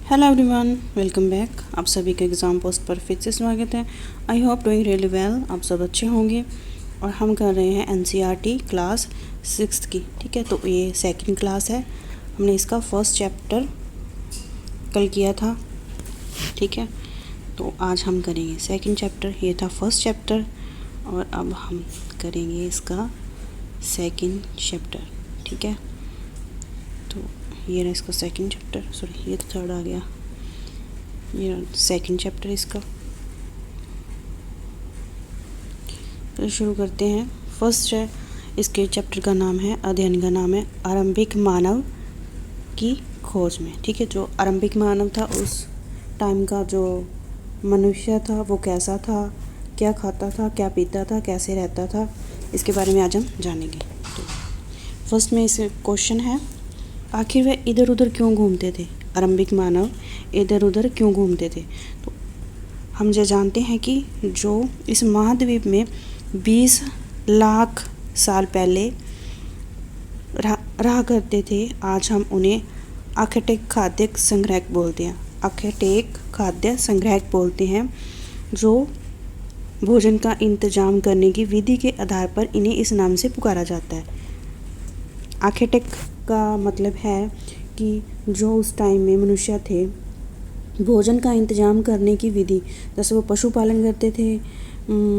Hello everyone, welcome back. आप सभी के एग्ज़ाम पोस्ट पर फिर से स्वागत है। I hope doing really well, आप सब अच्छे होंगे। और हम कर रहे हैं एनसीईआरटी क्लास 6 की। ठीक है, तो ये सेकंड क्लास है। हमने इसका फर्स्ट चैप्टर कल किया था। ठीक है, तो आज हम करेंगे सेकंड चैप्टर। ये था फर्स्ट चैप्टर और अब हम करेंगे इसका सेकंड चैप्टर। ठीक है, तो ये रहा इसका सेकंड चैप्टर। सॉरी, ये तो थर्ड आ गया। ये सेकंड चैप्टर इसका। तो शुरू करते हैं। फर्स्ट है, इसके चैप्टर का नाम है, अध्ययन का नाम है आरंभिक मानव की खोज में। ठीक है, जो आरंभिक मानव था, उस टाइम का जो मनुष्य था वो कैसा था, क्या खाता था, क्या पीता था, कैसे रहता था, इसके बारे में आज हम जानेंगे। तो फर्स्ट में इस क्वेश्चन है, आखिर वे इधर उधर क्यों घूमते थे? आरंभिक मानव इधर उधर क्यों घूमते थे? तो हम ये जानते हैं कि जो इस महाद्वीप में 20 लाख साल पहले रहा करते थे, आज हम उन्हें आर्कटिक खाद्य संग्रहक बोलते हैं। आर्कटिक खाद्य संग्रहक बोलते हैं, जो भोजन का इंतजाम करने की विधि के आधार पर इन्हें इस नाम से पुकारा जाता है। आर्कटिक का मतलब है कि जो उस टाइम में मनुष्य थे, भोजन का इंतजाम करने की विधि, जैसे वो पशुपालन करते थे,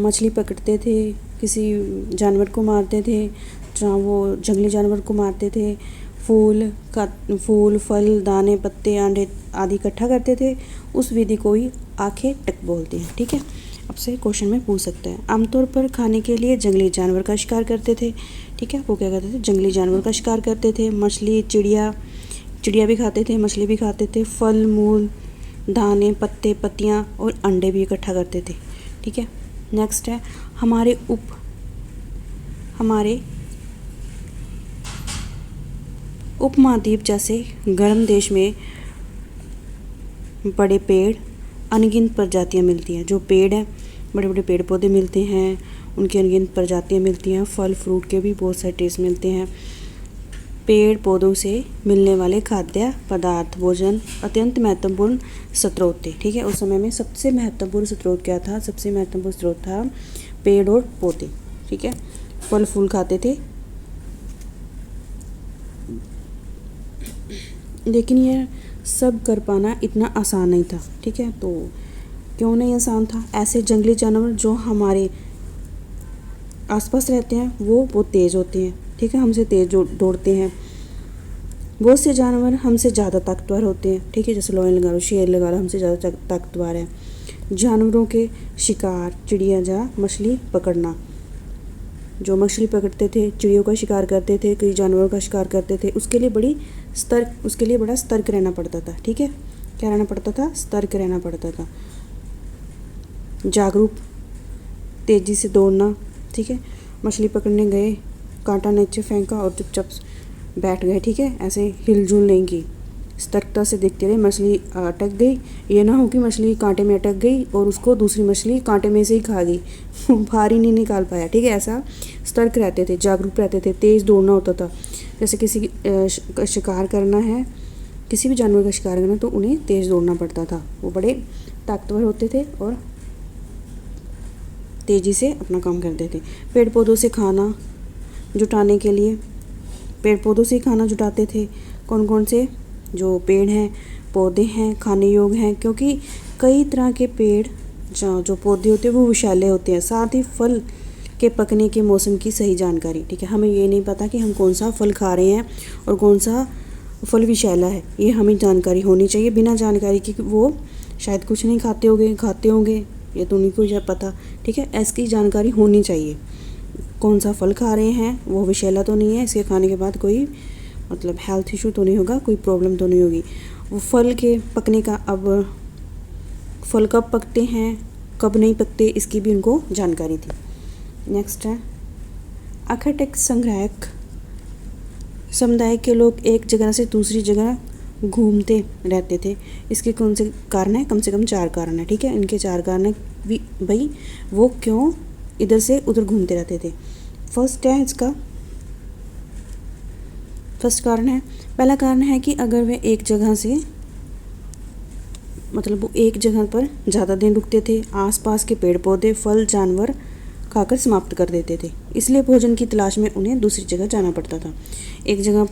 मछली पकड़ते थे, किसी जानवर को मारते थे, जहाँ वो जंगली जानवर को मारते थे, फूल फल दाने पत्ते अंडे आदि इकट्ठा करते थे, उस विधि को ही आर्कटिक बोलते हैं। ठीक है, आपसे क्वेश्चन में पूछ सकता है। आमतौर पर खाने के लिए जंगली जानवर का शिकार करते थे। ठीक है, वो क्या करते थे? जंगली जानवर का शिकार करते थे। मछली चिड़िया भी खाते थे, मछली भी खाते थे। फल मूल दाने पत्ते पत्तियाँ और अंडे भी इकट्ठा करते थे। ठीक है, नेक्स्ट है, हमारे उपमहाद्वीप जैसे गर्म देश में बड़े पेड़ अनगिनत प्रजातियाँ मिलती हैं। जो पेड़ हैं, बड़े बड़े पेड़ पौधे मिलते हैं, उनकी अनगिनत प्रजातियाँ मिलती हैं। फल फ्रूट के भी बहुत सारे टेस्ट मिलते हैं। पेड़ पौधों से मिलने वाले खाद्य पदार्थ भोजन अत्यंत महत्वपूर्ण स्रोत थे। ठीक है, उस समय में सबसे महत्वपूर्ण स्रोत क्या था? सबसे महत्वपूर्ण स्रोत था पेड़ और पौधे। ठीक है, फल फूल खाते थे। लेकिन यह सब कर पाना इतना आसान नहीं था। ठीक है, तो क्यों नहीं आसान था? ऐसे जंगली जानवर जो हमारे आसपास रहते हैं वो बहुत तेज़ होते हैं। ठीक है, हमसे तेज़ दौड़ते हैं। बहुत से जानवर हमसे ज़्यादा ताकतवर होते हैं। ठीक है, जैसे लायन लगा लो, शेर लगा लो, हमसे ज़्यादा ताकतवर है। जानवरों के शिकार, चिड़िया या मछली पकड़ना, जो मछली पकड़ते थे, चिड़ियों का शिकार करते थे, कई जानवरों का शिकार करते थे, उसके लिए बड़ा सतर्क रहना पड़ता था। ठीक है, क्या रहना पड़ता था? सतर्क रहना पड़ता था। जागरूक, तेज़ी से दौड़ना। ठीक है, मछली पकड़ने गए, कांटा नीचे फेंका और चुपचाप बैठ गए। ठीक है, ऐसे हिलजुल नहीं की, सतर्कता से देखते रहे। मछली अटक गई, ये ना हो कि मछली कांटे में अटक गई और उसको दूसरी मछली कांटे में से ही खा गई, बाहर ही नहीं निकाल पाया। ठीक है, ऐसा सतर्क रहते थे, जागरूक रहते थे, तेज़ दौड़ना होता था। जैसे किसी का शिकार करना है, किसी भी जानवर का शिकार करना, तो उन्हें तेज़ दौड़ना पड़ता था। वो बड़े ताकतवर होते थे और तेज़ी से अपना काम करते थे। पेड़ पौधों से खाना जुटाने के लिए पेड़ पौधों से खाना जुटाते थे। कौन कौन से जो पेड़ हैं, पौधे हैं, खाने योग्य हैं, क्योंकि कई तरह के पेड़ जो पौधे होते हैं वो विषैले होते हैं। साथ ही फल के पकने के मौसम की सही जानकारी। ठीक है, हमें ये नहीं पता कि हम कौन सा फल खा रहे हैं और कौन सा फल विषैला है, ये हमें जानकारी होनी चाहिए। बिना जानकारी की वो शायद कुछ नहीं खाते होंगे, ये तो उन्हीं को पता। ठीक है, इसकी जानकारी होनी चाहिए। कौन सा फल खा रहे हैं, वो विषैला तो नहीं है, इसके खाने के बाद कोई मतलब हेल्थ इशू तो नहीं होगा, कोई प्रॉब्लम तो नहीं होगी। वो फल के पकने का, अब फल कब पकते हैं कब नहीं पकते, इसकी भी उनको जानकारी थी। नेक्स्ट है, आर्कटिक संग्रहक समुदाय के लोग एक जगह से दूसरी जगह घूमते रहते थे। इसके कौन से कारण है? कम से कम 4 कारण है। ठीक है, इनके 4 कारण है भाई वो क्यों इधर से उधर घूमते रहते थे। फर्स्ट कारण है, पहला कारण है कि अगर वे एक जगह से मतलब वो एक जगह पर ज़्यादा दिन रुकते थे, आसपास के पेड़ पौधे फल जानवर खाकर समाप्त कर देते थे, इसलिए भोजन की तलाश में उन्हें दूसरी जगह जाना पड़ता था। एक जगह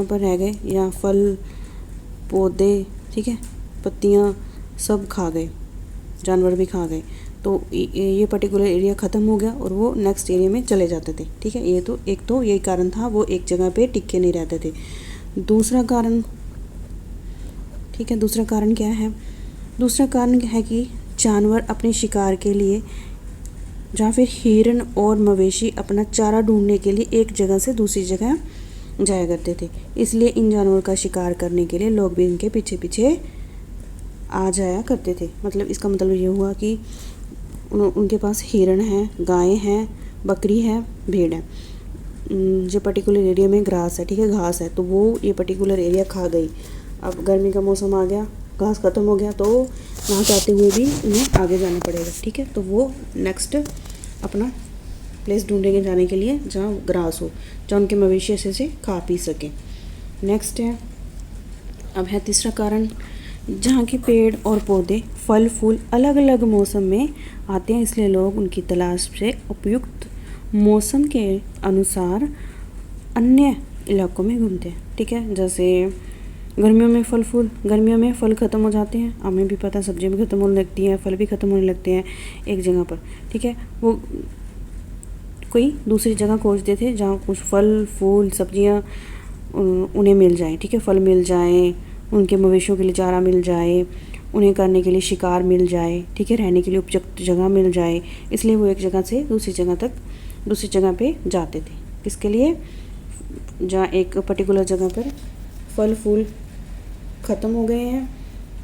पर रह गए या फल पौधे, ठीक है, पत्तियाँ सब खा गए, जानवर भी खा गए, तो ये पर्टिकुलर एरिया ख़त्म हो गया और वो नेक्स्ट एरिया में चले जाते थे। ठीक है, ये तो यही कारण था, वो एक जगह पे टिके नहीं रहते थे। दूसरा कारण, ठीक है, दूसरा कारण क्या है? दूसरा कारण है कि जानवर अपने शिकार के लिए या फिर हिरन और मवेशी अपना चारा ढूंढने के लिए एक जगह से दूसरी जगह जाया करते थे, इसलिए इन जानवरों का शिकार करने के लिए लोग भी इनके पीछे पीछे आ जाया करते थे। मतलब इसका मतलब ये हुआ कि उनके पास हिरन है, गायें हैं, बकरी है, भेड़ है, जो पर्टिकुलर एरिया में ग्रास है, ठीक है, घास है, तो वो ये पर्टिकुलर एरिया खा गई। अब गर्मी का मौसम आ गया, घास ख़त्म हो गया, तो वहाँ जाते हुए भी उन्हें आगे जाना पड़ेगा। ठीक है, तो वो नेक्स्ट अपना प्लेस ढूंढेंगे जाने के लिए जहाँ ग्रास हो, जहाँ उनके मवेशी ऐसे खा पी सकें। नेक्स्ट है, अब है तीसरा कारण, जहाँ के पेड़ और पौधे फल फूल अलग अलग मौसम में आते हैं, इसलिए लोग उनकी तलाश से उपयुक्त मौसम के अनुसार अन्य इलाकों में घूमते हैं। ठीक है, जैसे गर्मियों में फल फूल, गर्मियों में फल ख़त्म हो जाते हैं, हमें भी पता, सब्जियां भी ख़त्म होने लगती हैं, फल भी ख़त्म होने लगते हैं एक जगह पर। ठीक है, वो कोई दूसरी जगह खोजते थे जहाँ कुछ फल फूल सब्जियां उन्हें मिल जाए। ठीक है, फल मिल जाए, उनके मवेशियों के लिए चारा मिल जाए, उन्हें करने के लिए शिकार मिल जाए, ठीक है, रहने के लिए उपयुक्त जगह मिल जाए, इसलिए वो एक जगह से दूसरी जगह पे जाते थे। किसके लिए? जहाँ एक पर्टिकुलर जगह पर फल फूल ख़त्म हो गए हैं,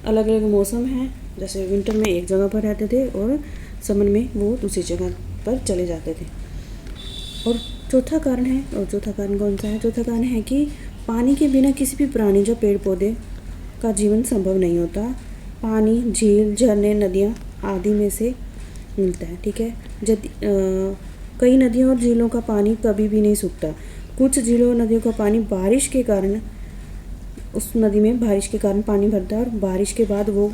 अलग अलग मौसम हैं, जैसे विंटर में एक जगह पर रहते थे और समर में वो दूसरी जगह पर चले जाते थे। और चौथा कारण है, और चौथा कारण कौन सा है? चौथा कारण है कि पानी के बिना किसी भी प्राणी या पेड़ पौधे का जीवन संभव नहीं होता। पानी झील, झरने, नदियाँ आदि में से मिलता है। ठीक है, कई नदियों और झीलों का पानी कभी भी नहीं सूखता। कुछ झीलों और नदियों का पानी बारिश के कारण, उस नदी में बारिश के कारण पानी भरता है और बारिश के बाद वो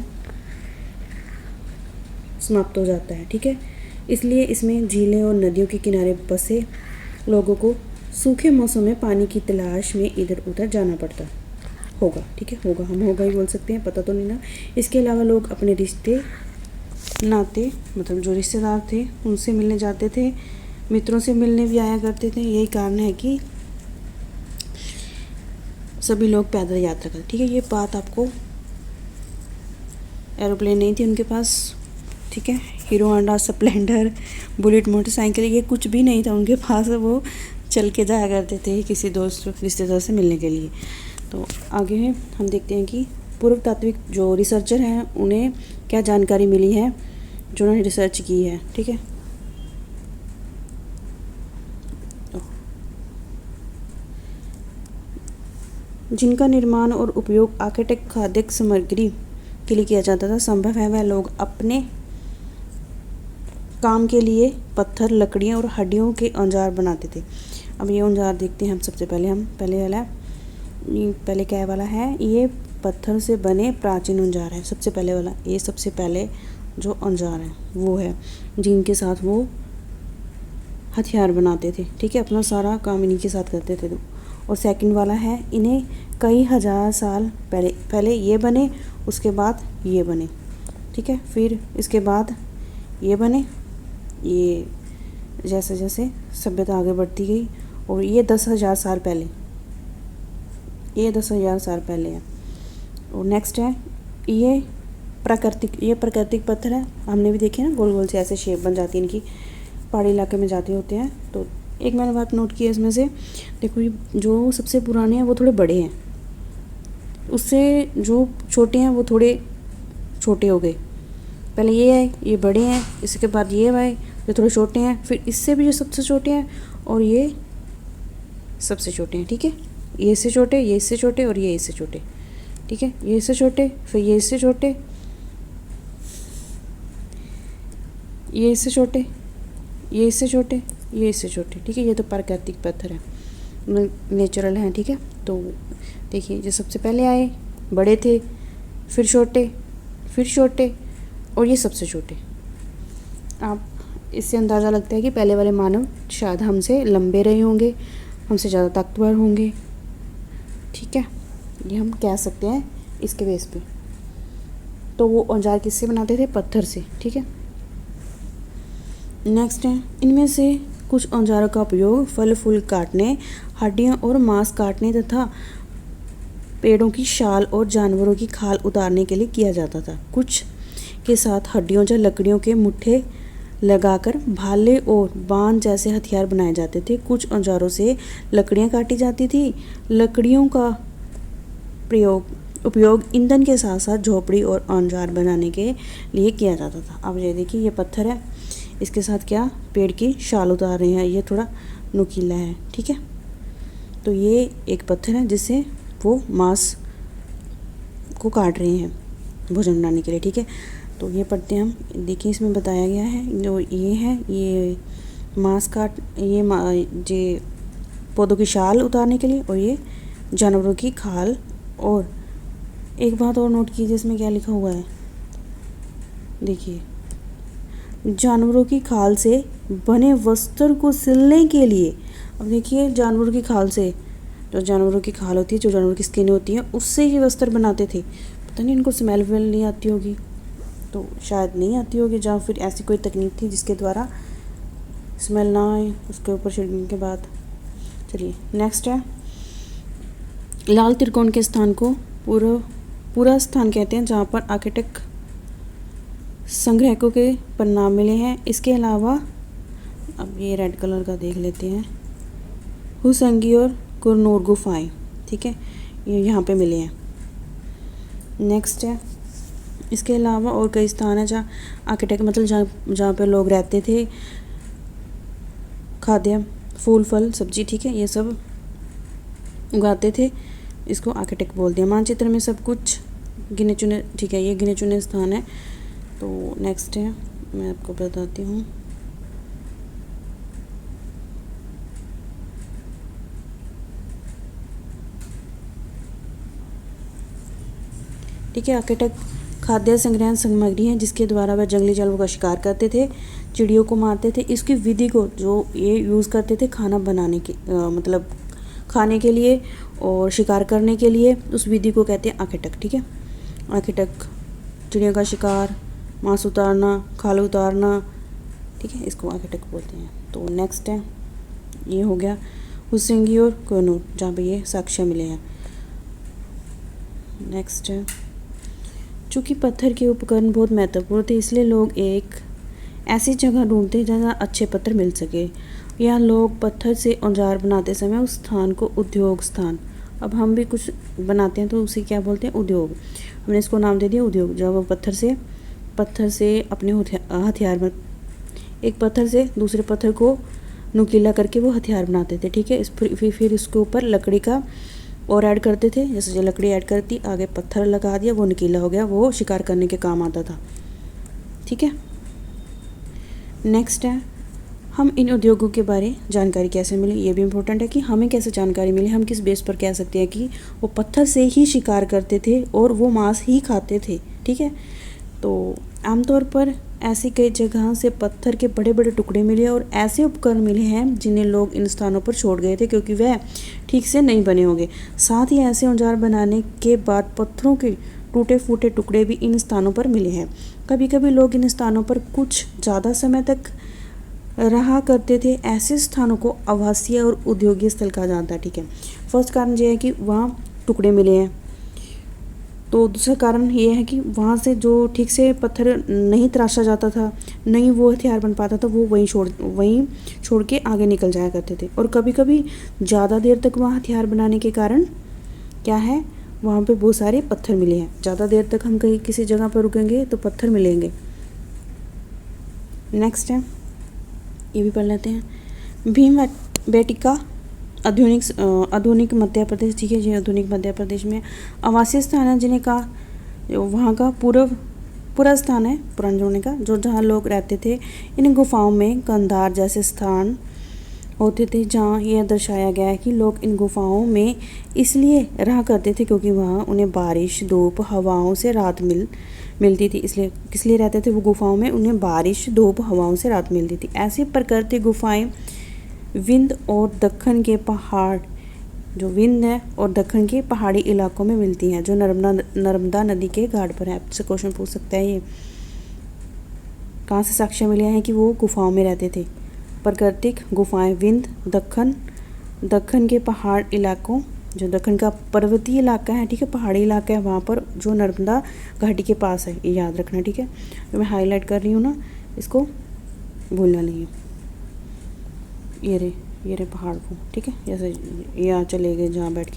समाप्त हो जाता है। ठीक है, इसलिए इसमें झीलें और नदियों के किनारे बसे लोगों को सूखे मौसम में पानी की तलाश में इधर उधर जाना पड़ता होगा। ठीक है, होगा, हम होगा ही बोल सकते हैं, पता तो नहीं ना। इसके अलावा लोग अपने रिश्ते नाते, मतलब जो रिश्तेदार थे उनसे मिलने जाते थे, मित्रों से मिलने भी आया करते थे। यही कारण है कि सभी लोग पैदल यात्रा करते। ठीक है, ये बात आपको, एरोप्लेन नहीं थी उनके पास, ठीक है, hero Honda Splendor bullet motorcycle ये कुछ भी नहीं था उनके पास, वो चल के जाया करते थे किसी दोस्त रिश्तेदार से मिलने के लिए। तो आगे हम देखते हैं कि पूर्व तात्विक जो रिसर्चर हैं उन्हें क्या जानकारी मिली है जो उन्होंने रिसर्च की है। ठीक है, जिनका निर्माण और उपयोग आर्किटेक्ट खाद्य सामग्री के लिए किया जाता था, संभव है वह लोग अपने काम के लिए पत्थर, लकड़ियाँ और हड्डियों के औजार बनाते थे। अब ये औजार देखते हैं हम सबसे पहले, पहले क्या वाला है? ये पत्थर से बने प्राचीन औजार है, सबसे पहले वाला। ये सबसे पहले जो औजार है वो है जिनके साथ वो हथियार बनाते थे। ठीक है, अपना सारा काम इन्हीं के साथ करते थे। और सेकंड वाला है, इन्हें कई हजार साल पहले ये बने, उसके बाद ये बने। ठीक है, फिर इसके बाद ये बने। ये जैसे जैसे सभ्यता आगे बढ़ती गई, और ये 10,000 साल पहले, ये 10,000 साल पहले है। और नेक्स्ट है ये प्राकृतिक पत्थर है, हमने भी देखे ना, गोल गोल से ऐसे शेप बन जाती है इनकी, पहाड़ी इलाके में जाते होते हैं। तो एक मैंने बात नोट की है इसमें से, देखो ये जो सबसे पुराने हैं वो थोड़े बड़े हैं, उससे जो छोटे हैं वो थोड़े छोटे हो गए। पहले ये है, ये बड़े हैं, इसके बाद ये है जो थोड़े छोटे हैं, फिर इससे भी जो सबसे छोटे हैं, और ये सबसे छोटे हैं। ठीक है, ये इससे छोटे, ये इससे छोटे, और ये इससे छोटे। ठीक है, ये इससे छोटे, फिर ये इससे छोटे, ये इससे छोटे, ये इससे छोटे, ये इससे छोटे। ठीक है, ये तो प्राकृतिक पत्थर है, नेचुरल हैं। ठीक है, तो देखिए जो सबसे पहले आए बड़े थे, फिर छोटे, फिर छोटे और ये सबसे छोटे। आप इससे अंदाज़ा लगता है कि पहले वाले मानव शायद हमसे लंबे रहे होंगे, हमसे ज़्यादा ताकतवर होंगे। ठीक है, ये हम कह सकते हैं इसके बेस पे। तो वो औजार किससे बनाते थे? पत्थर से। ठीक है, नेक्स्ट है, इनमें से कुछ औजारों का उपयोग फल फूल काटने, हड्डियाँ और मांस काटने तथा पेड़ों की शाल और जानवरों की खाल उतारने के लिए किया जाता था। कुछ के साथ हड्डियों या लकड़ियों के मुट्ठे लगाकर भाले और बाण जैसे हथियार बनाए जाते थे। कुछ औजारों से लकड़ियाँ काटी जाती थी। लकड़ियों का उपयोग ईंधन के साथ साथ झोपड़ी और औजार बनाने के लिए किया जाता था। अब ये देखिए, ये पत्थर है, इसके साथ क्या पेड़ की शाल उतार रहे हैं, ये थोड़ा नुकीला है। ठीक है, तो ये एक पत्थर है जिससे वो मांस को काट रहे हैं भोजन बनाने के लिए। ठीक है, तो ये पढ़ते हैं हम। देखिए, इसमें बताया गया है जो ये है, ये मांस काट, ये पौधों की शाल उतारने के लिए, और ये जानवरों की खाल। और एक बात और नोट कीजिए, इसमें क्या लिखा हुआ है, देखिए, जानवरों की खाल से बने वस्त्र को सिलने के लिए। अब देखिए, जानवरों की खाल से, जो जानवरों की खाल होती है, जो जानवरों की स्किन होती है, उससे ही वस्त्र बनाते थे। पता नहीं इनको स्मेल वेल नहीं आती होगी, तो शायद नहीं आती होगी, या फिर ऐसी कोई तकनीक थी जिसके द्वारा स्मेल ना आए उसके ऊपर छिड़कने के बाद। चलिए, नेक्स्ट है, लाल त्रिकोण के स्थान को पूरा स्थान कहते हैं जहाँ पर आर्किटेक्ट संग्रहकों के परिणाम मिले हैं। इसके अलावा अब ये रेड कलर का देख लेते हैं, हुसंगी और कुरनूर गुफाएं। ठीक है, ये यहाँ पे मिले हैं। नेक्स्ट है, इसके अलावा और कई स्थान है जहाँ आर्किटेक्ट मतलब जहाँ पे लोग रहते थे, खाद्य फूल फल सब्जी, ठीक है, ये सब उगाते थे, इसको आर्किटेक्ट बोलते हैं। मानचित्र में सब कुछ गिने चुने, ठीक है, ये गिने चुने स्थान है। तो नेक्स्ट है, मैं आपको बताती हूँ। ठीक है, आर्किटेक्ट खाद्य संग्रहण सामग्री है जिसके द्वारा वह जंगली जानवरों का शिकार करते थे, चिड़ियों को मारते थे। इसकी विधि को जो ये यूज़ करते थे खाना बनाने के मतलब खाने के लिए और शिकार करने के लिए, उस विधि को कहते हैं आर्किटेक्ट। ठीक है, आर्किटेक्ट चिड़ियों का शिकार, मांस उतारना, खाल उतारना, ठीक है, इसको आर्किटेक्ट बोलते हैं। तो नेक्स्ट है, ये हो गया हुसंगी और कुरनूर जहाँ पे ये साक्ष्य मिले हैं। नेक्स्ट है, चूँकि पत्थर के उपकरण बहुत महत्वपूर्ण थे, इसलिए लोग एक ऐसी जगह ढूंढते जहाँ अच्छे पत्थर मिल सके। यहाँ लोग पत्थर से औजार बनाते समय उस स्थान को उद्योग स्थान, अब हम भी कुछ बनाते हैं तो उसे क्या बोलते हैं? उद्योग। हमने इसको नाम दे दिया उद्योग। जब वो पत्थर से अपने हथियार, एक पत्थर से दूसरे पत्थर को नुकीला करके वो हथियार बनाते थे। ठीक है, फिर इसके ऊपर लकड़ी का और ऐड करते थे, जैसे जो लकड़ी ऐड करती, आगे पत्थर लगा दिया, वो नुकीला हो गया, वो शिकार करने के काम आता था। ठीक है, नेक्स्ट है, हम इन उद्योगों के बारे जानकारी कैसे मिली, ये भी इम्पोर्टेंट है कि हमें कैसे जानकारी मिली, हम किस बेस पर कह सकते हैं कि वो पत्थर से ही शिकार करते थे और वो मांस ही खाते थे। ठीक है, तो आमतौर पर ऐसी कई जगह से पत्थर के बड़े बड़े टुकड़े मिले और ऐसे उपकरण मिले हैं जिन्हें लोग इन स्थानों पर छोड़ गए थे क्योंकि वह ठीक से नहीं बने होंगे। साथ ही ऐसे औजार बनाने के बाद पत्थरों के टूटे फूटे टुकड़े भी इन स्थानों पर मिले हैं। कभी कभी लोग इन स्थानों पर कुछ ज़्यादा समय तक रहा करते थे। ऐसे स्थानों को आवासीय और औद्योगिक स्थल कहा जाता है। ठीक है, फर्स्ट कारण ये है कि वहाँ टुकड़े मिले हैं, तो दूसरा कारण ये है कि वहाँ से जो ठीक से पत्थर नहीं तराशा जाता था, नहीं वो हथियार बन पाता था, वो वहीं छोड़ के आगे निकल जाया करते थे। और कभी कभी ज़्यादा देर तक वहाँ हथियार बनाने के कारण क्या है, वहाँ पे बहुत सारे पत्थर मिले हैं। ज़्यादा देर तक हम कहीं किसी जगह पर रुकेंगे तो पत्थर मिलेंगे। नेक्स्ट है, ये भी पढ़ लेते हैं। भीमबेटका आधुनिक मध्य प्रदेश। ठीक है, ये आधुनिक मध्य प्रदेश में आवासीय स्थान है जिन्हें का वहाँ का पूरा स्थान है, पुराने ज़माने का, जो जहाँ लोग रहते थे। इन गुफाओं में कंधार जैसे स्थान होते थे जहाँ यह दर्शाया गया है कि लोग इन गुफाओं में इसलिए रहा करते थे क्योंकि वहाँ उन्हें बारिश, धूप, हवाओं से राहत मिलती थी, इसलिए किस लिए रहते थे वो गुफाओं में, उन्हें बारिश धूप हवाओं से राहत मिलती थी। ऐसी प्रकृति गुफाएं विंध्य और दक्कन के पहाड़, जो विंध्य है और दक्कन के पहाड़ी इलाकों में मिलती हैं, जो नर्मदा नदी के घाट पर है। आपसे क्वेश्चन पूछ सकता है ये कहाँ से साक्ष्य मिले हैं कि वो गुफाओं में रहते थे। प्राकृतिक गुफाएं विंध्य दक्कन के पहाड़ इलाकों, जो दक्कन का पर्वतीय इलाका है, ठीक है, पहाड़ी इलाका है, वहाँ पर जो नर्मदा घाटी के पास है, ये याद रखना, ठीक है। तो मैं हाईलाइट कर रही हूँ ना, इसको भूलना नहीं है। ये रे पहाड़ को, ठीक है, जैसे यहाँ चले गए, जहाँ बैठ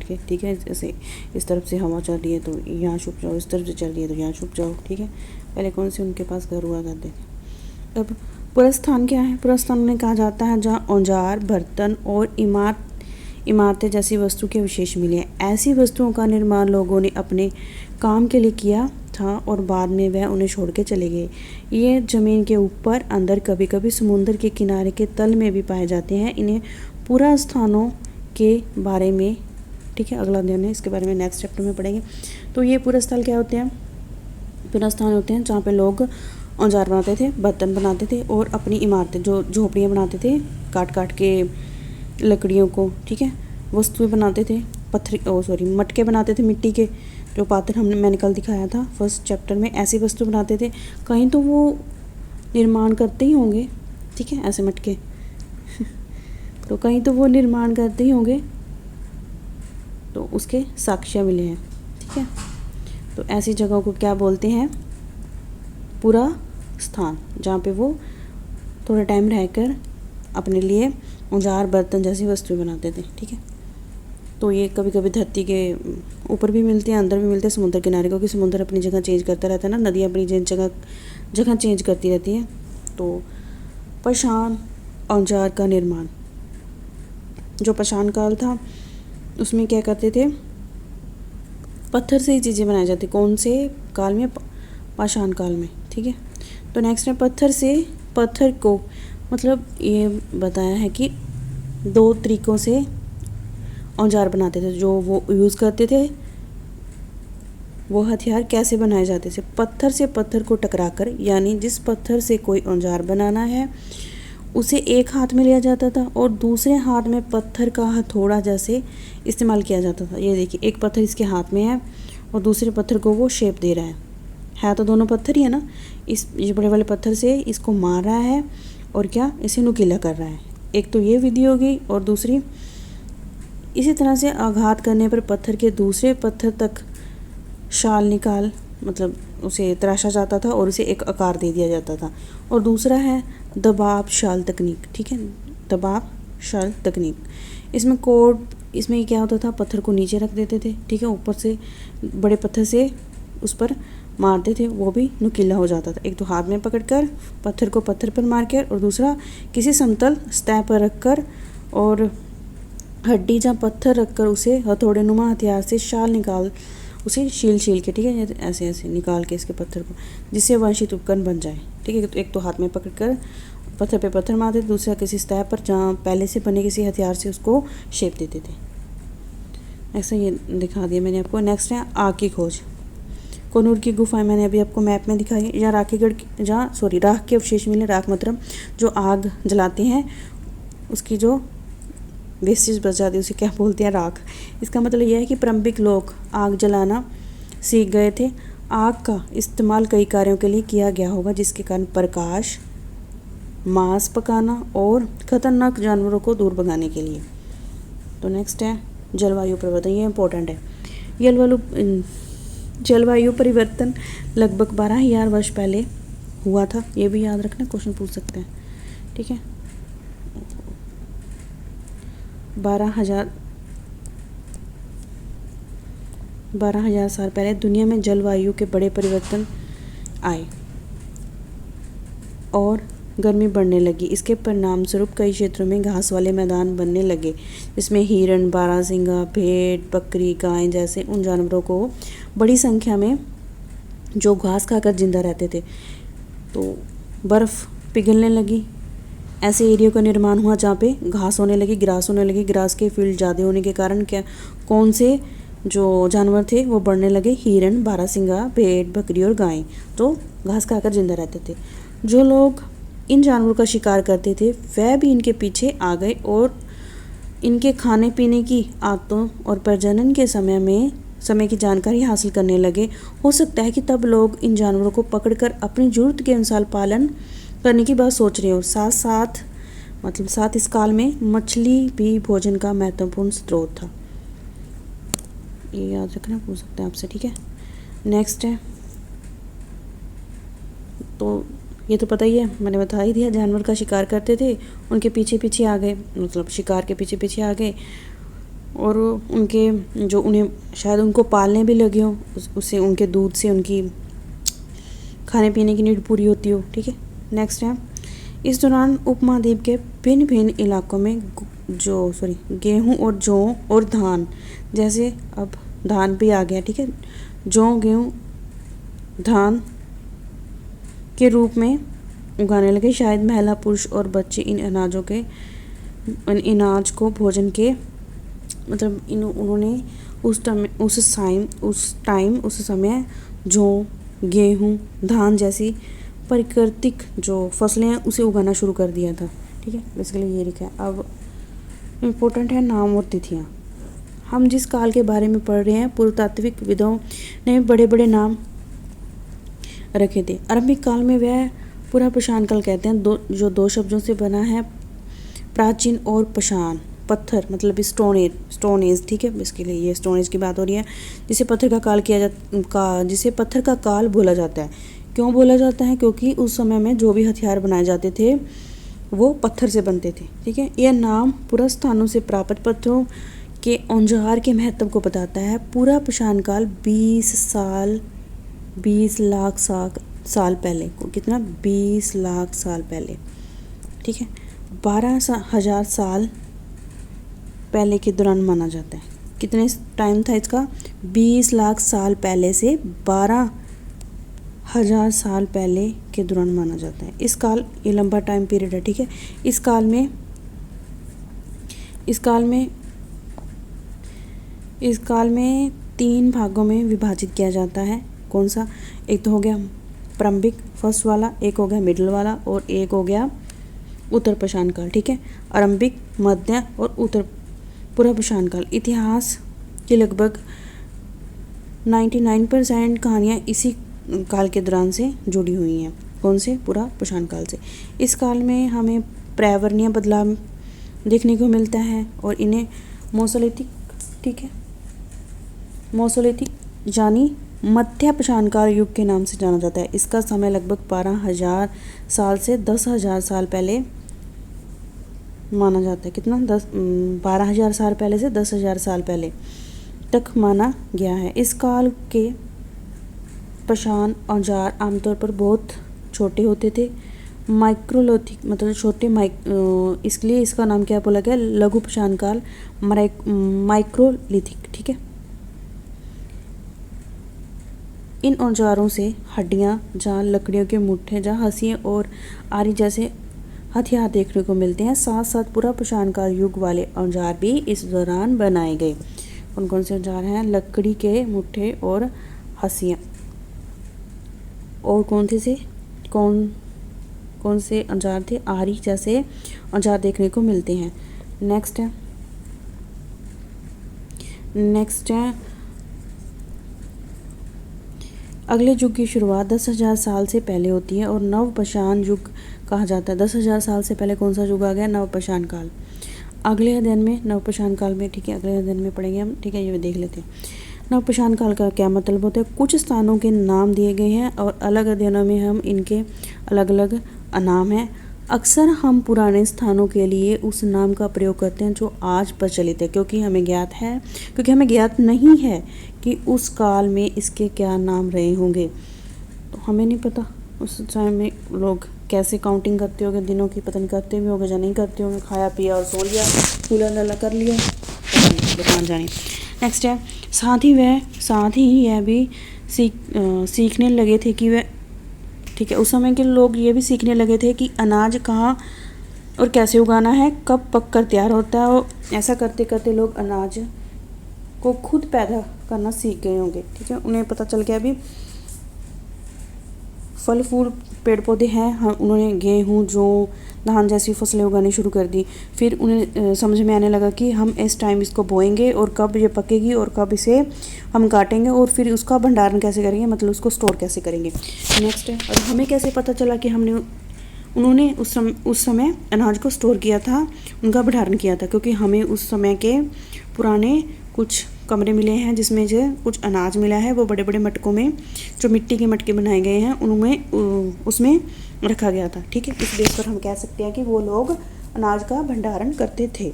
के, ठीक है, जैसे इस तरफ से हवा चल रही है तो यहाँ छुप जाओ, इस तरफ से चल रही है तो यहाँ छुप जाओ, ठीक है। पहले कौन से उनके पास घर हुआ करते थे। अब पुरस्थान क्या है? पुरस्थान उन्हें कहा जाता है जहाँ औजार, बर्तन और इमारतें जैसी वस्तु के विशेष मिले हैं। ऐसी वस्तुओं का निर्माण लोगों ने अपने काम के लिए किया था और बाद में वह उन्हें छोड़ के चले गए। ये ज़मीन के ऊपर, अंदर, कभी कभी समुद्र के किनारे के तल में भी पाए जाते हैं। इन्हें पुरास्थानों के बारे में, ठीक है, अगला अध्ययन है, इसके बारे में नेक्स्ट चैप्टर में पढ़ेंगे। तो ये पुरास्थल क्या होते हैं? पुरास्थान होते हैं जहाँ पे लोग औजार बनाते थे, बर्तन बनाते थे और अपनी इमारतें, जो झोपड़ियाँ बनाते थे काट काट के लकड़ियों को, ठीक है, वस्तुएं बनाते थे, मटके बनाते थे मिट्टी के, जो पात्र मैंने कल दिखाया था फर्स्ट चैप्टर में। ऐसी वस्तु बनाते थे, कहीं तो वो निर्माण करते ही होंगे, ठीक है, ऐसे मटके तो कहीं तो वो निर्माण करते ही होंगे, तो उसके साक्ष्य मिले हैं, ठीक है। तो ऐसी जगहों को क्या बोलते हैं? पूरा स्थान, जहाँ पे वो थोड़ा टाइम रहकर अपने लिए औजार, बर्तन जैसी वस्तुएं बनाते थे, ठीक है। तो ये कभी कभी धरती के ऊपर भी मिलते हैं, अंदर भी मिलते हैं, समुद्र किनारे, क्योंकि समुद्र अपनी जगह चेंज करता रहता है ना, नदियाँ अपनी जगह चेंज करती रहती हैं। तो पाषाण औजार का निर्माण, जो पाषाण काल था उसमें क्या करते थे? पत्थर से ही चीज़ें बनाई जाती। कौन से काल में? पाषाण काल में, ठीक है। तो नेक्स्ट है पत्थर को, मतलब ये बताया है कि 2 तरीक़ों से औजार बनाते थे, जो वो यूज़ करते थे। वो हथियार कैसे बनाए जाते थे? पत्थर से पत्थर को टकराकर, यानी जिस पत्थर से कोई औजार बनाना है उसे एक हाथ में लिया जाता था और दूसरे हाथ में पत्थर का हथौड़ा जैसे इस्तेमाल किया जाता था। ये देखिए, एक पत्थर इसके हाथ में है और दूसरे पत्थर को वो शेप दे रहा है तो दोनों पत्थर ही है ना। ये बड़े वाले पत्थर से इसको मार रहा है और क्या, इसे नुकीला कर रहा है। एक तो ये विधि होगी, और दूसरी इसी तरह से आघात करने पर पत्थर के दूसरे पत्थर तक शाल निकाल, मतलब उसे तराशा जाता था और उसे एक आकार दे दिया जाता था। और दूसरा है दबाव शाल तकनीक, ठीक है, दबाव शाल तकनीक। इसमें क्या होता था? पत्थर को नीचे रख देते थे, ठीक है, ऊपर से बड़े पत्थर से उस पर मारते थे, वो भी नुकीला हो जाता था। एक तो हाथ में पकड़कर पत्थर को पत्थर पर मारकर, और दूसरा किसी समतल सतह पर रखकर और हड्डी या पत्थर रखकर उसे हथौड़े नुमा हथियार से शाल निकाल, उसे छील के, ठीक है, ऐसे ऐसे निकाल के इसके पत्थर को, जिससे वंशित उपकरण बन जाए, ठीक है। तो एक तो हाथ में पकड़कर पत्थर पे पत्थर मारते थे, दूसरा किसी सतह पर जहाँ पहले से बने किसी हथियार से उसको शेप देते थे। ऐसा ये दिखा दिया मैंने आपको। नेक्स्ट है आग की खोज। कोनूर की गुफाएं मैंने अभी आपको मैप में दिखाई, या राख के अवशेष मिले। राख मतलब जो आग जलाते हैं उसकी जो वेस्टेज बच जाती है उसे क्या बोलते हैं? राख। इसका मतलब यह है कि प्रारंभिक लोग आग जलाना सीख गए थे। आग का इस्तेमाल कई कार्यों के लिए किया गया होगा, जिसके कारण प्रकाश, मांस पकाना और ख़तरनाक जानवरों को दूर भगाने के लिए। तो नेक्स्ट है जलवायु परिवर्तन, ये इम्पोर्टेंट है। जलवायु परिवर्तन लगभग 12,000 वर्ष पहले हुआ था, ये भी याद रखना, क्वेश्चन पूछ सकते हैं, ठीक है। 12,000 साल पहले दुनिया में जलवायु के बड़े परिवर्तन आए और गर्मी बढ़ने लगी। इसके परिणाम स्वरूप कई क्षेत्रों में घास वाले मैदान बनने लगे, जिसमें हिरण, बारहसिंगा, भेड़, बकरी, गाय जैसे उन जानवरों को बड़ी संख्या में जो घास खाकर जिंदा रहते थे। तो बर्फ़ पिघलने लगी। ऐसे एरिया का निर्माण हुआ जहाँ पे घास होने लगी, ग्रास होने लगी। ग्रास के फील्ड ज़्यादा होने के कारण कौन से जो जानवर थे वो बढ़ने लगे। हिरण, बारहसिंगा, भेड़, बकरी और गाय तो घास खाकर जिंदा रहते थे। जो लोग इन जानवरों का शिकार करते थे वह भी इनके पीछे आ गए और इनके खाने पीने की आदतों और प्रजनन के समय की जानकारी हासिल करने लगे। हो सकता है कि तब लोग इन जानवरों को पकड़कर अपनी ज़रूरत के अनुसार पालन करने की बात सोच रहे हो। साथ इस काल में मछली भी भोजन का महत्वपूर्ण स्रोत था। ये याद रखना, पूछ सकते हैं आपसे, ठीक है। नेक्स्ट है, तो ये तो पता ही है, मैंने बता ही दिया। जानवर का शिकार करते थे, उनके पीछे पीछे आ गए, मतलब शिकार के पीछे पीछे आ गए और उनके जो उन्हें शायद उनको पालने भी लगे हो, उससे उनके दूध से उनकी खाने पीने की नीड पूरी होती हो, ठीक है। नेक्स्ट है, इस दौरान उपमहाद्वीप के भिन्न भिन्न इलाकों में गेहूं और जौ और धान, जैसे अब धान भी आ गया, ठीक है, जौ गेहूं धान के रूप में उगाने लगे। शायद महिला, पुरुष और बच्चे इन अनाज को भोजन के मतलब उन्होंने उस समय जौ, गेहूं, धान जैसी प्राकृतिक जो फसलें हैं उसे उगाना शुरू कर दिया था, ठीक है। बेसिकली ये लिखा है। अब इम्पोर्टेंट है नाम और तिथियाँ। हम जिस काल के बारे में पढ़ रहे हैं, पुरातात्विक विदों ने बड़े बड़े नाम रखे थे। आरंभिक काल में वह पूरा पाषाण काल कहते हैं, जो दो शब्दों से बना है, प्राचीन और पाषाण, पत्थर मतलब स्टोन एज, ठीक है। इसके लिए ये स्टोन एज की बात हो रही है, जिसे पत्थर का काल बोला जाता है। क्यों बोला जाता है? क्योंकि उस समय में जो भी हथियार बनाए जाते थे वो पत्थर से बनते थे, ठीक है। यह नाम पूरा स्थानों से प्राप्त पत्थरों के औजार के महत्व को बताता है। पूरा पाषाण काल 20 लाख साल पहले को, कितना, 20 लाख साल पहले, ठीक है, 12,000 साल पहले के दौरान माना जाता है। कितने टाइम था इसका? 20 लाख साल पहले से 12,000 साल पहले के दौरान माना जाता है। इस काल, ये लंबा टाइम पीरियड है, ठीक है। इस काल में 3 भागों में विभाजित किया जाता है। कौन सा? एक तो हो गया प्रारंभिक फर्स्ट वाला, एक हो गया मिडिल वाला और एक हो गया उत्तर पाषाण काल, ठीक है। आरंभिक, मध्य और उत्तर पूरा पाषाण काल। इतिहास की लगभग 99% कहानियाँ इसी काल के दौरान से जुड़ी हुई हैं। कौन से? पूरा पाषाण काल से। इस काल में हमें पर्यावरणीय बदलाव देखने को मिलता है और इन्हें मोसोलिथिक, ठीक है, मोसोलिथिक यानी मध्य पाषाण काल युग के नाम से जाना जाता है। इसका समय लगभग 12,000 साल से 10,000 साल पहले माना जाता है। कितना? 12,000 साल पहले से 10,000 साल पहले तक माना गया है। इस काल के पाषाण औजार आमतौर पर बहुत छोटे होते थे। माइक्रोलिथिक मतलब छोटे, इसलिए इसका नाम क्या बोला गया? लघु पाषाण काल, माइक्रोलिथिक, ठीक है। इन औजारों से हड्डियाँ, जान, लकड़ियों के मुट्ठे, जहाँ हंसियाँ और आरी जैसे हथियार देखने को मिलते हैं। साथ साथ पूरा पाषाण काल युग वाले औजार भी इस दौरान बनाए गए। कौन कौन से औजार हैं? लकड़ी के मुट्ठे और हंसियाँ। और कौन से औजार थे? आरी जैसे औजार देखने को मिलते हैं। नेक्स्ट है अगले युग की शुरुआत 10,000 साल से पहले होती है और नव पाषाण युग कहा जाता है। 10,000 साल से पहले कौन सा युग आ गया? नव पाषाण काल। अगले अध्ययन में नव पाषाण काल में, ठीक है, अगले अध्ययन में पढ़ेंगे हम, ठीक है। ये देख लेते हैं नव पाषाण काल का क्या मतलब होता है। कुछ स्थानों के नाम दिए गए हैं और अलग अध्ययनों में हम इनके अलग अलग नाम हैं। अक्सर हम पुराने स्थानों के लिए उस नाम का प्रयोग करते हैं जो आज प्रचलित है, क्योंकि हमें ज्ञात नहीं है कि उस काल में इसके क्या नाम रहे होंगे। तो हमें नहीं पता उस टाइम में लोग कैसे काउंटिंग करते होंगे दिनों की, पता नहीं करते भी होंगे या नहीं करते होंगे, खाया पिया और सो लिया, फूला लला कर लिया, दुकान जाने। नेक्स्ट है साथ ही यह भी सीखने लगे थे कि वह, ठीक है, उस समय के लोग ये भी सीखने लगे थे कि अनाज कहाँ और कैसे उगाना है, कब पक कर तैयार होता है। और ऐसा करते करते लोग अनाज को खुद पैदा करना सीख गए होंगे, ठीक है। उन्हें पता चल गया अभी फल फूल पेड़ पौधे हैं, हाँ उन्होंने गेहूँ जौ धान जैसी फसलें उगानी शुरू कर दी। फिर उन्हें समझ में आने लगा कि हम इस टाइम इसको बोएंगे और कब ये पकेगी और कब इसे हम काटेंगे और फिर उसका भंडारण कैसे करेंगे, मतलब उसको स्टोर कैसे करेंगे। नेक्स्ट है, और हमें कैसे पता चला कि उन्होंने उस समय अनाज को स्टोर किया था, उनका भंडारण किया था, क्योंकि हमें उस समय के पुराने कुछ कमरे मिले हैं जिसमें जो कुछ अनाज मिला है, वो बड़े बड़े मटकों में जो मिट्टी के मटके बनाए गए हैं उनमें उसमें रखा गया था, ठीक है। इस बेस पर हम कह सकते हैं कि वो लोग अनाज का भंडारण करते थे।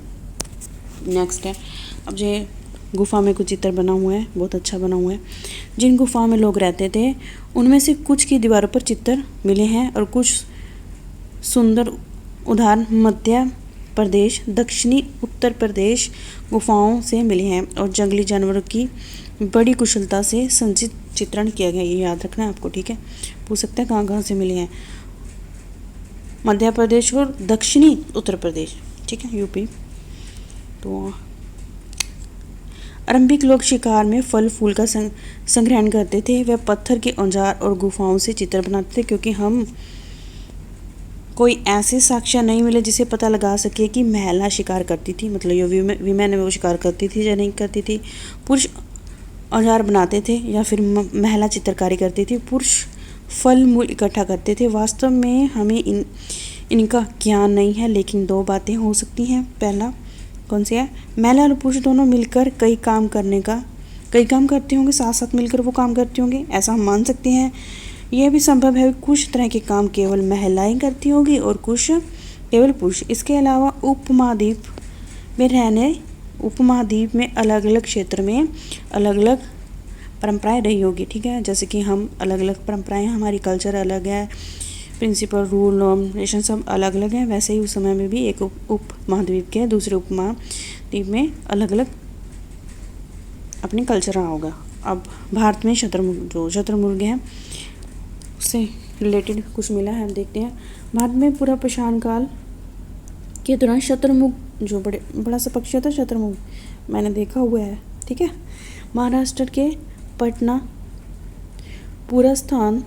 नेक्स्ट है, अब जो गुफा में कुछ चित्र बना हुआ है, बहुत अच्छा बना हुआ है। जिन गुफाओं में लोग रहते थे उनमें से कुछ की दीवारों पर चित्र मिले हैं और कुछ सुंदर उदाहरण मध्य प्रदेश, दक्षिणी उत्तर प्रदेश गुफाओं से मिले हैं और जंगली जानवरों की बड़ी कुशलता से संचित चित्रण किया गया। ये याद रखना है आपको, ठीक है। पूछ सकते हैं कहाँ कहाँ से मिले हैं, मध्य प्रदेश और दक्षिणी उत्तर प्रदेश, ठीक है, यूपी। तो आरंभिक लोग शिकार में फल फूल का संग्रहण करते थे। वह पत्थर के औजार और गुफाओं से चित्र बनाते थे, क्योंकि हम कोई ऐसे साक्ष्य नहीं मिले जिसे पता लगा सके कि महिला शिकार करती थी, मतलब ये विमेन वो शिकार करती थी या नहीं करती थी। पुरुष औजार बनाते थे या फिर महिला चित्रकारी करती थी। पुरुष फल मूल इकट्ठा करते थे। वास्तव में हमें इनका ज्ञान नहीं है, लेकिन दो बातें हो सकती हैं। पहला कौन सी है, महिला और पुरुष दोनों मिलकर कई काम करते होंगे, साथ साथ मिलकर वो काम करते होंगे, ऐसा हम मान सकते हैं। यह भी संभव है कुछ तरह के काम केवल महिलाएं करती होंगी और कुछ केवल पुरुष। इसके अलावा उपमहाद्वीप में अलग अलग क्षेत्र में अलग अलग परंपराएं रही होगी, ठीक है। जैसे कि हम अलग अलग परंपराएं, हमारी कल्चर अलग है, प्रिंसिपल रूल नॉर्म नेशन सब अलग अलग है, वैसे ही उस समय में भी एक उपमहाद्वीप के दूसरे उपमहाद्वीप में अलग अलग अपने कल्चर रहा होगा। अब भारत में शतुरमुर्ग हैं उससे रिलेटेड कुछ मिला है, हम देखते हैं। भारत में पूरा पाषाण काल के दौरान शतुरमुर्ग जो बड़ा सा पक्षी होता है, शतुरमुर्ग मैंने देखा हुआ है, ठीक है। महाराष्ट्र के पटना पूरा स्थान,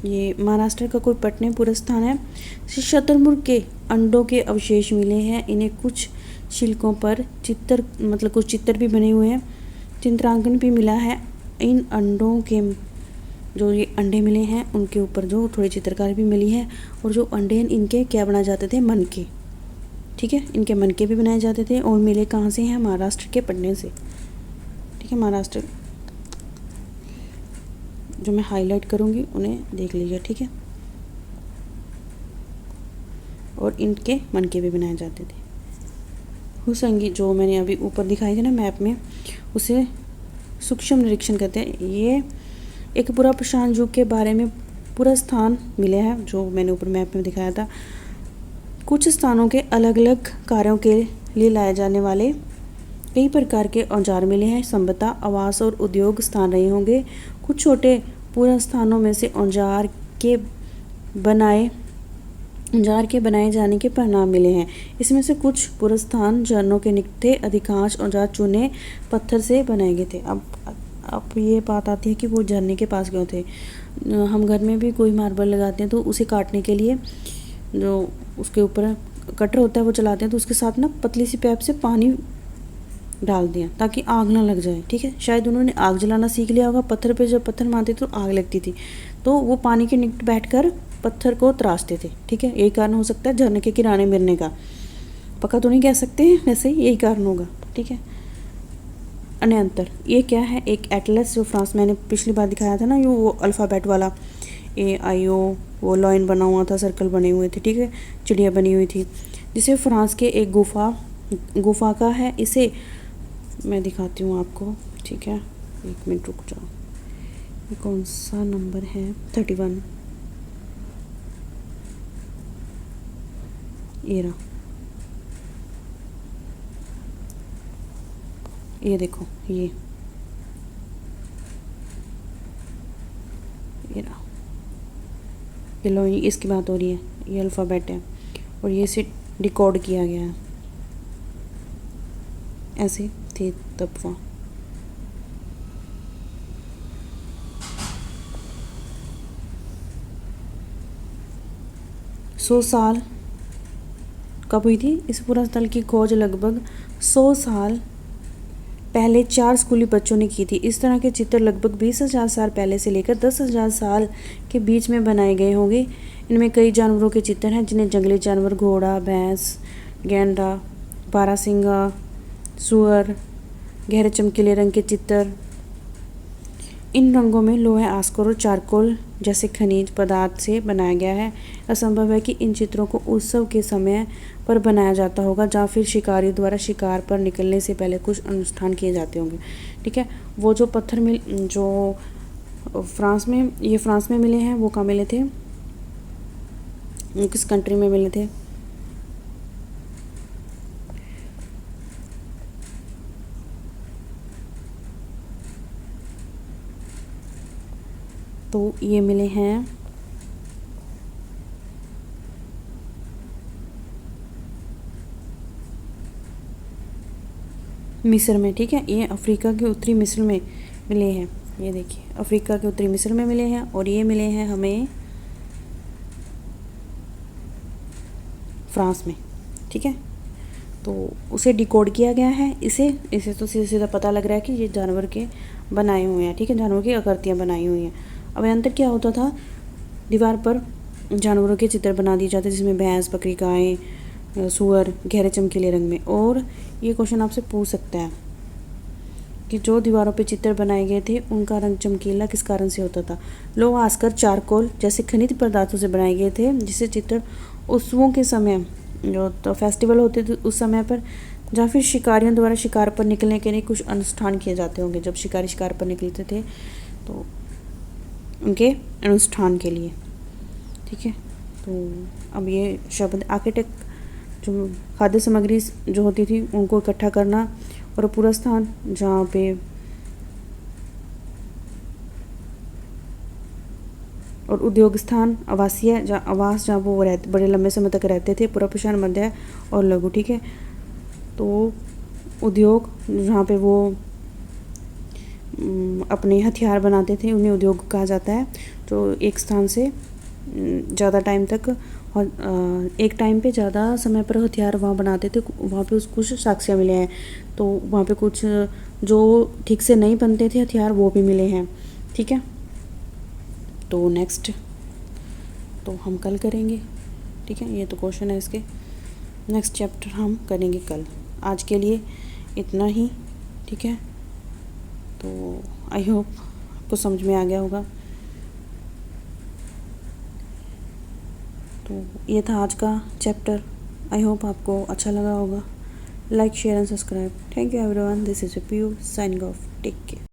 ये महाराष्ट्र का कोई पटना पूरा स्थान है। शतुरमुर्ग के अंडों के अवशेष मिले हैं। इन्हें कुछ शिल्कों पर कुछ चित्र भी बने हुए हैं, चित्रांकन भी मिला है। इन अंडों के जो ये अंडे मिले हैं उनके ऊपर जो थोड़ी चित्रकारी भी मिली है, और जो अंडे इनके क्या बनाए जाते थे, मनके, ठीक है, इनके मनके भी बनाए जाते थे। और मिले कहाँ से हैं, महाराष्ट्र के पटने से, ठीक है। महाराष्ट्र जो मैं हाईलाइट करूँगी उन्हें देख लीजिए, ठीक है। और इनके मनके भी बनाए जाते थे। हुसंगी जो मैंने अभी ऊपर दिखाई थी ना मैप में, उसे सूक्ष्म निरीक्षण कहते हैं। ये एक पूरा पाषाण युग के बारे में पूरा स्थान मिले हैं जो मैंने ऊपर मैप में दिखाया था। कुछ स्थानों के अलग अलग कार्यों के लिए लाए जाने वाले कई प्रकार के औजार मिले हैं। संभवतः आवास और उद्योग स्थान रहे होंगे। कुछ छोटे पूरा स्थानों में से औजार के बनाए जाने के परिणाम मिले हैं। इसमें से कुछ पूरा स्थान झरनों के निकट थे। अधिकांश औजार चूने पत्थर से बनाए गए थे। अब ये बात आती है कि वो झरने के पास क्यों थे। हम घर में भी कोई मार्बल लगाते हैं तो उसे काटने के लिए जो उसके ऊपर कटर होता है वो चलाते हैं, तो उसके साथ ना पतली सी पाइप से पानी डाल दिया ताकि आग ना लग जाए, ठीक है। शायद उन्होंने आग जलाना सीख लिया होगा। पत्थर पे जब पत्थर मारते तो आग लगती थी, तो वो पानी के निकट बैठकर पत्थर को तराशते थे, ठीक है। यही कारण हो सकता है झरने के किनारे मिलने का, पक्का तो नहीं कह सकते हैं, वैसे ही यही कारण होगा, ठीक है। अन्य अंतर ये क्या है, एक एटलस जो फ्रांस मैंने पिछली बार दिखाया था ना, वो अल्फ़ाबेट वाला AIO, वो लाइन बना हुआ था, सर्कल बने हुए थे, ठीक है, चिड़िया बनी हुई थी, जिसे फ्रांस के एक गुफा का है। इसे मैं दिखाती हूँ आपको, ठीक है, एक मिनट रुक जाओ। ये कौन सा नंबर है, 31, ये रहा, ये देखो, ये रहा, ये लो, इसकी बात हो रही है, ये अल्फ़ाबेट है और ये इसे डिकोड किया गया है। ऐसे थे तब वहाँ। 100 साल कब हुई थी इस पूरा स्थल की खोज? लगभग 100 साल पहले 4 स्कूली बच्चों ने की थी। इस तरह के चित्र लगभग 20,000 साल पहले से लेकर 10,000 साल के बीच में बनाए गए होंगे। इनमें कई जानवरों के चित्र हैं, जिन्हें जंगली जानवर, घोड़ा, भैंस, गैंडा, बारहसिंगा, सुअर, गहरे चमकीले रंग के चित्र। इन रंगों में लोहे, आस्कर और चारकोल जैसे खनिज पदार्थ से बनाया गया है। असंभव है कि इन चित्रों को उत्सव के समय पर बनाया जाता होगा, या फिर शिकारियों द्वारा शिकार पर निकलने से पहले कुछ अनुष्ठान किए जाते होंगे। ठीक है, वो जो पत्थर मिल जो फ्रांस में मिले हैं, वो कहाँ मिले थे, किस कंट्री में मिले थे? तो ये मिले हैं मिस्र में। ठीक है, ये अफ्रीका के उत्तरी मिस्र में मिले हैं। ये देखिए, अफ्रीका के उत्तरी मिस्र में मिले हैं, और ये मिले हैं हमें फ्रांस में। ठीक है, तो उसे डिकोड किया गया है। इसे तो सीधा सीधा पता लग रहा है कि ये जानवर के बनाए हुए हैं। ठीक है, जानवर की आकृतियाँ बनाई हुई हैं। अब अंतर क्या होता था, दीवार पर जानवरों के चित्र बना दिए जाते, जिसमें भैंस, बकरी, गाय, सुअर गहरे चमकीले रंग में। और ये क्वेश्चन आपसे पूछ सकता है कि जो दीवारों पे चित्र बनाए गए थे, उनका रंग चमकीला किस कारण से होता था? लोहा, आस्कर, चारकोल जैसे खनिज पदार्थों से बनाए गए थे, जिससे चित्र उत्सवों के समय, जो तो फेस्टिवल होते थे उस समय पर, या फिर शिकारियों द्वारा शिकार पर निकलने के लिए कुछ अनुष्ठान किए जाते होंगे। जब शिकारी शिकार पर निकलते थे तो उनके अनुष्ठान के लिए। ठीक है, तो अब ये शब्द आर्किटेक्ट, जो खाद्य सामग्री जो होती थी उनको इकट्ठा करना, और पूरा स्थान जहाँ पे और उद्योग स्थान, आवासीय जहाँ वो रहते, बड़े लंबे समय तक रहते थे, पूरा प्रशासन, मध्य और लघु। ठीक है, तो उद्योग जहाँ पे वो अपने हथियार बनाते थे, उन्हें उद्योग कहा जाता है। जो एक स्थान से ज़्यादा टाइम तक और एक टाइम पे ज़्यादा समय पर हथियार वहाँ बनाते थे, वहाँ पे कुछ साक्ष्य मिले हैं। तो वहाँ पे कुछ जो ठीक से नहीं बनते थे हथियार, वो भी मिले हैं। ठीक है, तो नेक्स्ट तो हम कल करेंगे। ठीक है, ये तो क्वेश्चन है इसके। नेक्स्ट चैप्टर हम करेंगे कल। आज के लिए इतना ही। ठीक है, तो आई होप आपको समझ में आ गया होगा। तो ये था आज का चैप्टर। आई होप आपको अच्छा लगा होगा। Like, share and subscribe. Thank you everyone. This is Piyu signing off. Take care.